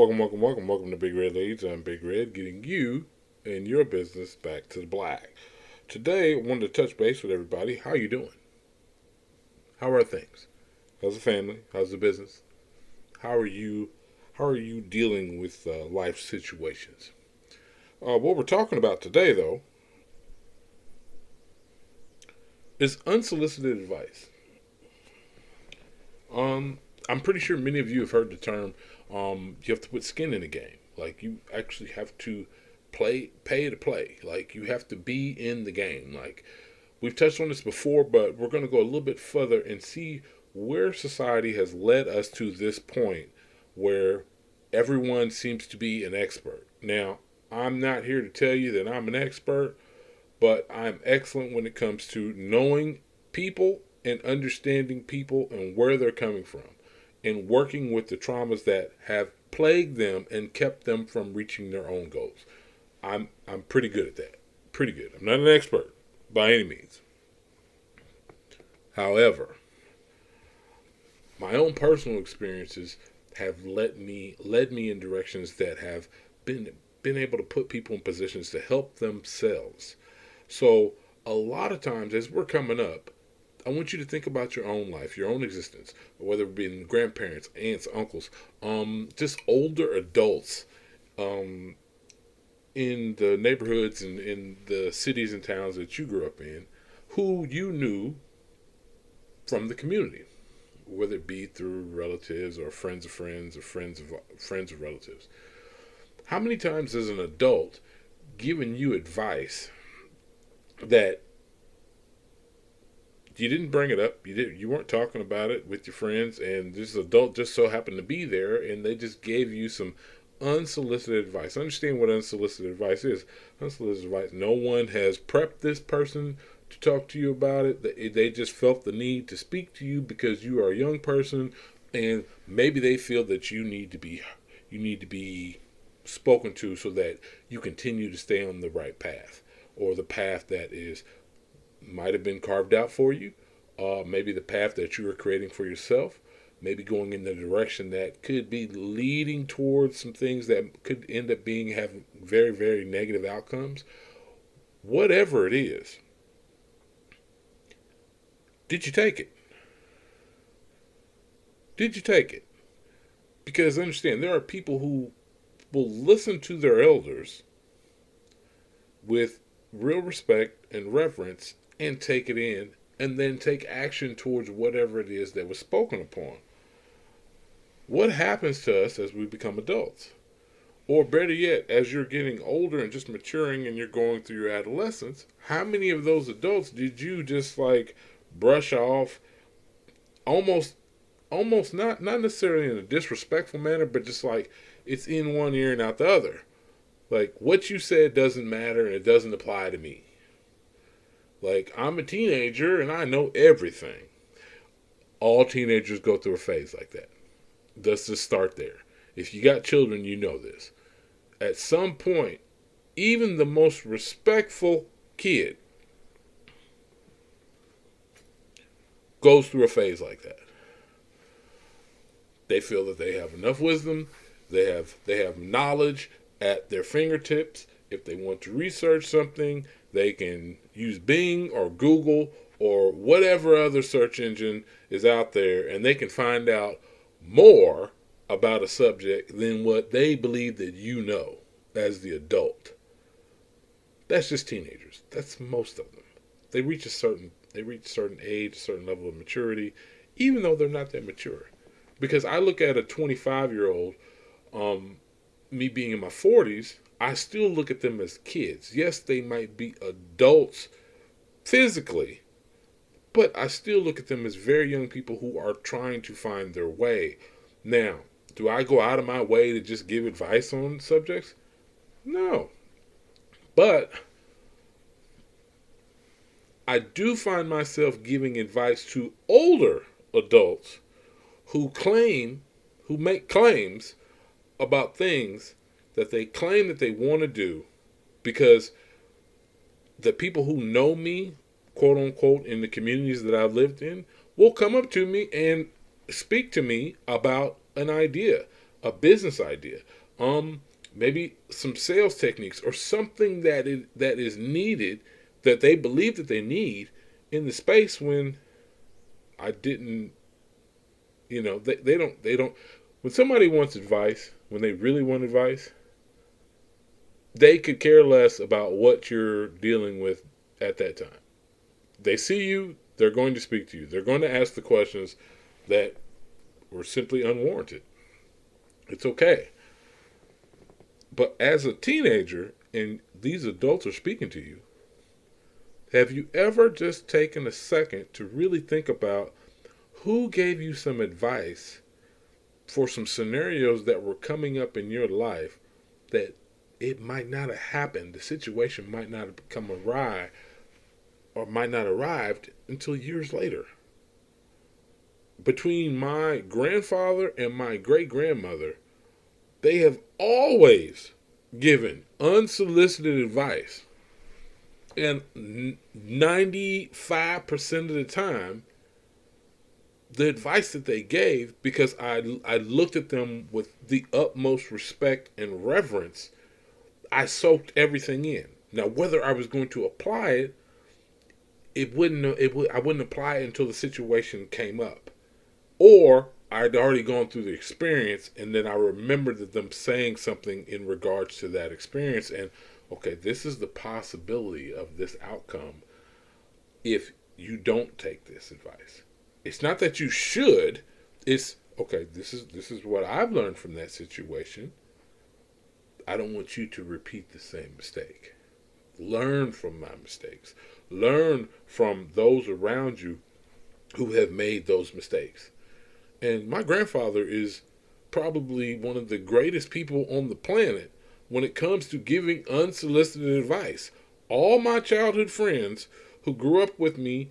Welcome to Big Red Leads. I'm Big Red, getting you and your business back to the black. Today, I wanted to touch base with everybody. How are you doing? How are things? How's the family? How's the business? How are you? How are you dealing with life situations? What we're talking about today, though, is unsolicited advice. Um, I'm pretty sure many of you have heard the term. You have to put skin in the game. Like you actually have to pay to play. Like you have to be in the game. Like we've touched on this before, but we're going to go a little bit further and see where society has led us to this point where everyone seems to be an expert. Now, I'm not here to tell you that I'm an expert, but I'm excellent when it comes to knowing people and understanding people and where they're coming from and working with the traumas that have plagued them and kept them from reaching their own goals. I'm pretty good at that. Pretty good. I'm not an expert by any means. However, my own personal experiences have led me in directions that have been able to put people in positions to help themselves. So a lot of times as we're coming up, I want you to think about your own life, your own existence, whether it be grandparents, aunts, uncles, just older adults, um, in the neighborhoods and in the cities and towns that you grew up in, who you knew from the community, whether it be through relatives or friends of friends or friends of relatives. How many times as an adult given you advice that you didn't bring it up, you weren't talking about it with your friends, and this adult just so happened to be there, and they just gave you some unsolicited advice. Understand what unsolicited advice is. Unsolicited advice. No one has prepped this person to talk to you about it. They just felt the need to speak to you because you are a young person, and maybe they feel that you need to be spoken to so that you continue to stay on the right path, or the path that is might have been carved out for you. Maybe the path that you are creating for yourself. Maybe going in the direction that could be leading towards some things that could end up being having very, very negative outcomes. Whatever it is, did you take it? Did you take it? Because understand, there are people who will listen to their elders with real respect and reverence and take it in and then take action towards whatever it is that was spoken upon. What happens to us as we become adults? Or better yet, as you're getting older and just maturing and you're going through your adolescence, how many of those adults did you just like brush off, almost not necessarily in a disrespectful manner, but just like it's in one ear and out the other. Like what you said doesn't matter and it doesn't apply to me. Like I'm a teenager and I know everything. All teenagers go through a phase like that. Let's just start there. If you got children, you know this. At some point, even the most respectful kid goes through a phase like that. They feel that they have enough wisdom, they have knowledge at their fingertips. If they want to research something, they can use Bing or Google or whatever other search engine is out there, and they can find out more about a subject than what they believe that you know as the adult. That's just teenagers. That's most of them. They reach a certain age, a certain level of maturity, even though they're not that mature. Because I look at a 25-year-old, me being in my 40s, I still look at them as kids. Yes, they might be adults physically, but I still look at them as very young people who are trying to find their way. Now, do I go out of my way to just give advice on subjects? No. But I do find myself giving advice to older adults who make claims about things that they claim that they want to do because the people who know me, quote unquote, in the communities that I've lived in, will come up to me and speak to me about an idea. a business idea, maybe some sales techniques or something that is needed, that they believe that they need in the space when I didn't, they don't, when somebody wants advice, when they really want advice, they could care less about what you're dealing with at that time. They see you, they're going to speak to you. They're going to ask the questions that were simply unwarranted. It's okay. But as a teenager, and these adults are speaking to you, have you ever just taken a second to really think about who gave you some advice for some scenarios that were coming up in your life that it might not have happened, the situation might not have become awry or might not have arrived until years later? Between my grandfather and my great grandmother, they have always given unsolicited advice. And 95% of the time, the advice that they gave, because I looked at them with the utmost respect and reverence, I soaked everything in. Now, whether I was going to apply it, I wouldn't apply it until the situation came up, or I'd already gone through the experience, and then I remembered them saying something in regards to that experience, and okay, this is the possibility of this outcome if you don't take this advice. It's not that you should. It's okay. This is what I've learned from that situation. I don't want you to repeat the same mistake. Learn from my mistakes. Learn from those around you who have made those mistakes. And my grandfather is probably one of the greatest people on the planet when it comes to giving unsolicited advice. All my childhood friends who grew up with me,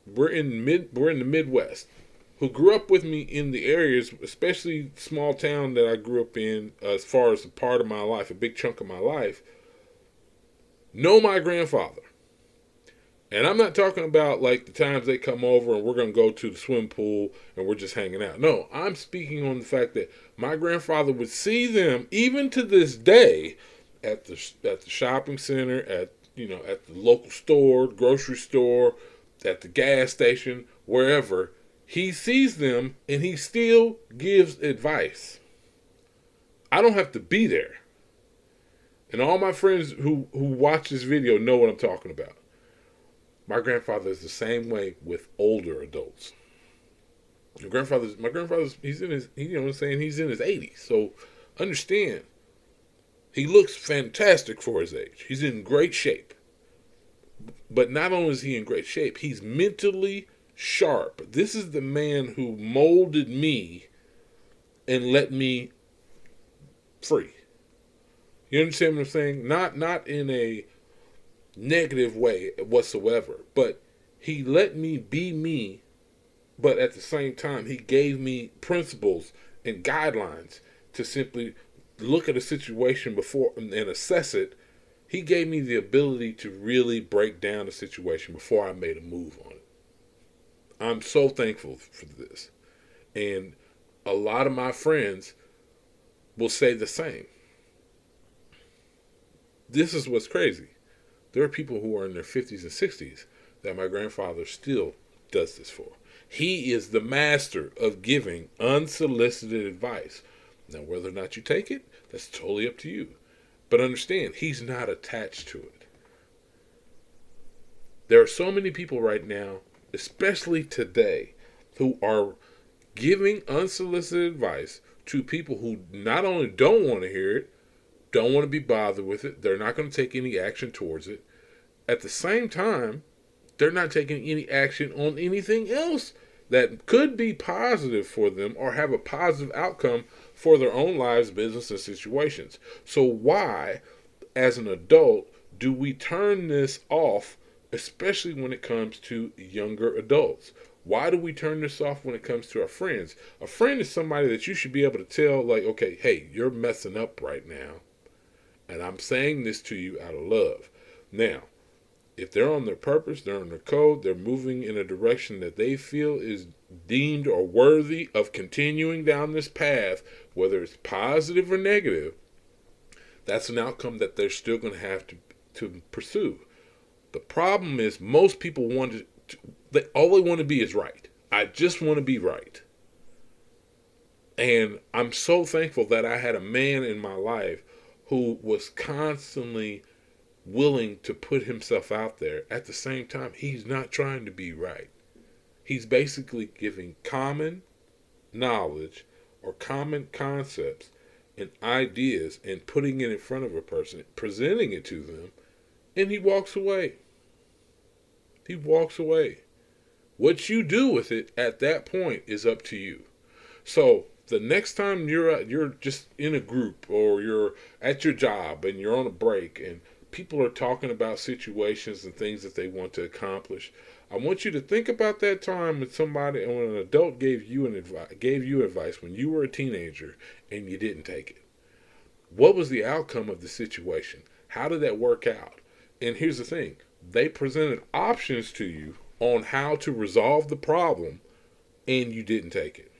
we're in the Midwest, who grew up with me in the areas, especially small town that I grew up in, as far as a part of my life, a big chunk of my life, know my grandfather. And I'm not talking about like the times they come over and we're going to go to the swim pool and we're just hanging out. No, I'm speaking on the fact that my grandfather would see them, even to this day, at the shopping center, at the local store, grocery store, at the gas station, wherever. He sees them and he still gives advice. I don't have to be there. And all my friends who watch this video know what I'm talking about. My grandfather is the same way with older adults. My grandfather's he's in his he's in his 80s. So understand, he looks fantastic for his age. He's in great shape. But not only is he in great shape, he's mentally sharp. This is the man who molded me and let me free. You understand what I'm saying? Not in a negative way whatsoever, but he let me be me, but at the same time he gave me principles and guidelines to simply look at a situation before and assess it. He gave me the ability to really break down the situation before I made a move on it. I'm so thankful for this. And a lot of my friends will say the same. This is what's crazy. There are people who are in their 50s and 60s that my grandfather still does this for. He is the master of giving unsolicited advice. Now, whether or not you take it, that's totally up to you. But understand, he's not attached to it. There are so many people right now, especially today, who are giving unsolicited advice to people who not only don't want to hear it, don't want to be bothered with it, they're not going to take any action towards it. At the same time, they're not taking any action on anything else that could be positive for them or have a positive outcome for their own lives, business, and situations. So why, as an adult, do we turn this off, especially when it comes to younger adults? Why do we turn this off when it comes to our friends? A friend is somebody that you should be able to tell, like, okay, hey, you're messing up right now, and I'm saying this to you out of love. Now, If they're on their purpose, they're on their code, they're moving in a direction that they feel is deemed or worthy of continuing down this path, whether it's positive or negative, that's an outcome that they're still going to have to pursue. The problem is most people all they want to be is right. I just want to be right. And I'm so thankful that I had a man in my life who was constantly willing to put himself out there. At the same time, he's not trying to be right. He's basically giving common knowledge or common concepts and ideas and putting it in front of a person, presenting it to them, and he walks away. He walks away. What you do with it at that point is up to you. So the next time you're just in a group or you're at your job and you're on a break and people are talking about situations and things that they want to accomplish, I want you to think about that time when an adult gave you advice when you were a teenager and you didn't take it. What was the outcome of the situation? How did that work out? And here's the thing. They presented options to you on how to resolve the problem and you didn't take it.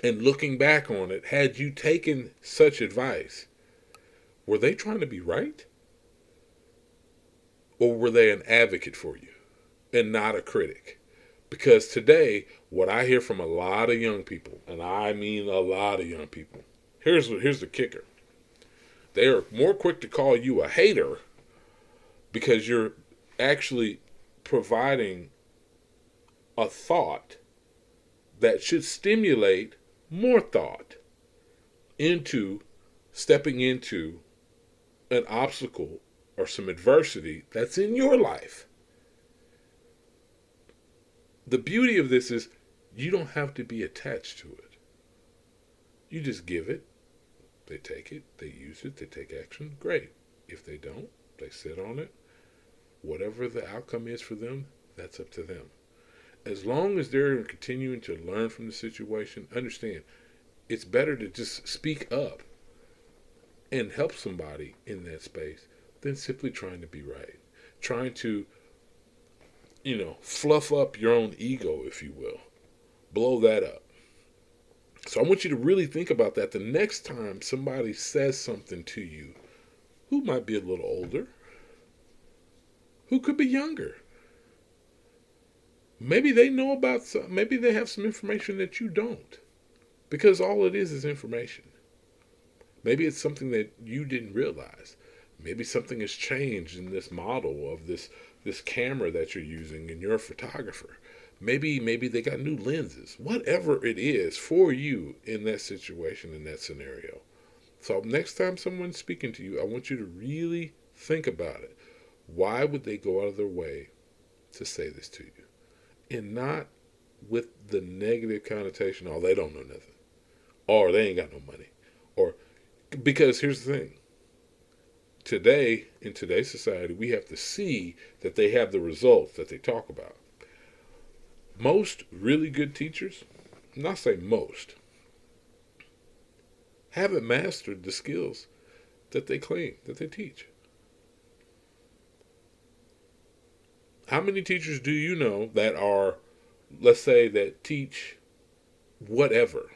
And looking back on it, had you taken such advice, were they trying to be right? Or were they an advocate for you and not a critic? Because today, what I hear from a lot of young people, and I mean a lot of young people, here's the kicker. They are more quick to call you a hater because you're actually providing a thought that should stimulate more thought into stepping into an obstacle or some adversity that's in your life. The beauty of this is you don't have to be attached to it. You just give it, they take it, they use it, they take action, great. If they don't, they sit on it. Whatever the outcome is for them, that's up to them. As long as they're continuing to learn from the situation, understand, it's better to just speak up and help somebody in that space than simply trying to be right. Trying to, fluff up your own ego, if you will. Blow that up. So I want you to really think about that the next time somebody says something to you who might be a little older, who could be younger. Maybe they know about something. Maybe they have some information that you don't. Because all it is information. Maybe it's something that you didn't realize. Maybe something has changed in this model of this camera that you're using and you're a photographer. Maybe they got new lenses. Whatever it is for you in that situation, in that scenario. So next time someone's speaking to you, I want you to really think about it. Why would they go out of their way to say this to you? And not with the negative connotation, oh, they don't know nothing. Or they ain't got no money. Or, because here's the thing. Today, in today's society, we have to see that they have the results that they talk about. Most really good teachers, not say most, haven't mastered the skills that they claim, that they teach. How many teachers do you know that are, let's say, that teach whatever?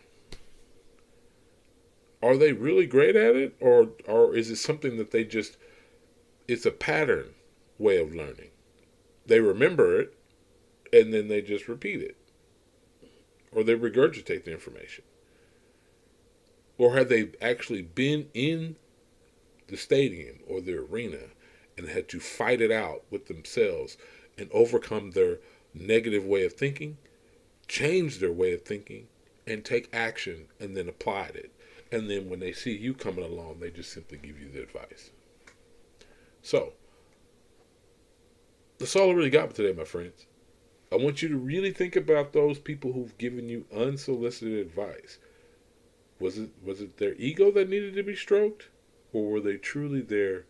Are they really great at it? Or is it something that it's a pattern way of learning? They remember it, and then they just repeat it. Or they regurgitate the information. Or have they actually been in the stadium or the arena and had to fight it out with themselves and overcome their negative way of thinking, change their way of thinking, and take action and then applied it. And then when they see you coming along, they just simply give you the advice. So, that's all I really got for today, my friends. I want you to really think about those people who've given you unsolicited advice. Was it their ego that needed to be stroked? Or were they truly there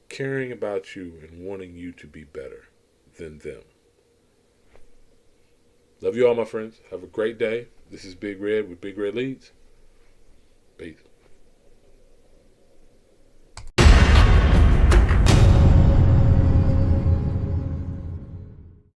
caring about you and wanting you to be better than them? Love you all, my friends. Have a great day. This is Big Red with Big Red Leads. Peace.